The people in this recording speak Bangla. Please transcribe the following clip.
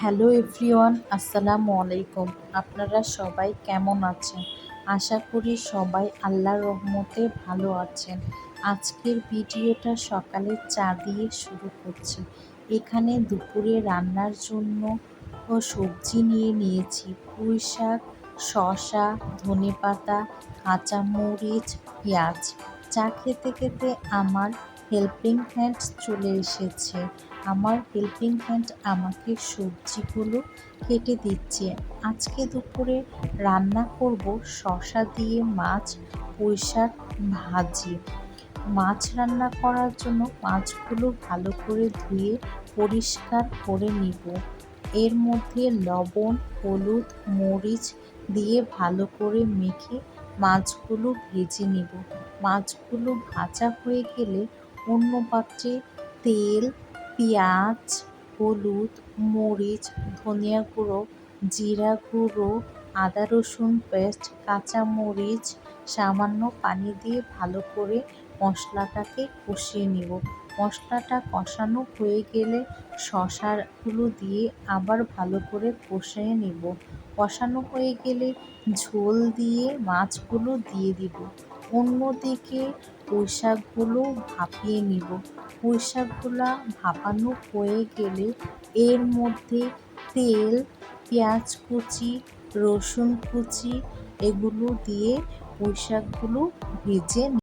হ্যালো এভরিওয়ান, আসসালামু আলাইকুম। আপনারা সবাই কেমন আছেন? আশা করি সবাই আল্লাহর রহমতে ভালো আছেন। আজকের ভিডিওটা সকালে চা দিয়ে শুরু করছি। এখানে দুপুরে রান্নার জন্য সবজি নিয়েছি পুঁই শাক, শসা, ধনেপাতা, কাঁচামরিচ, পেঁয়াজ। চা খেতে খেতে আমার হেল্পিং হ্যান্ড চলে এসেছে। আমার হেল্পিং হ্যান্ড আমাকে সবজিগুলো কেটে দিচ্ছে। আজকে দুপুরে রান্না করব শসা দিয়ে মাছ, পুঁই শাক ভাজি। মাছ রান্না করার জন্য মাছগুলো ভালো করে ধুয়ে পরিষ্কার করে নিব। এর মধ্যে লবণ, হলুদ, মরিচ দিয়ে ভালো করে মেখে মাছগুলো ভেজে নিব। মাছগুলো ভাজা হয়ে গেলে অন্য পাত্রে তেল, পেঁয়াজ, হলুদ, মরিচ, ধনিয়া গুঁড়ো, জিরা গুঁড়ো, আদা রসুন পেস্ট, কাঁচামরিচ, সামান্য পানি দিয়ে ভালো করে মশলাটাকে কষিয়ে নিব। মশলাটা কষানো হয়ে গেলে শসাগুলো দিয়ে আবার ভালো করে কষিয়ে নিব। কষানো হয়ে গেলে ঝোল দিয়ে মাছগুলো দিয়ে দিব। অন্যদিকে পুঁই শাকগুলো ভাপিয়ে নিব। পুঁই শাকগুলো ভাপানো হয়ে গেলে এর মধ্যে তেল, পেঁয়াজ কুচি, রসুন কুচি এগুলো দিয়ে পুঁই শাকগুলো ভেজে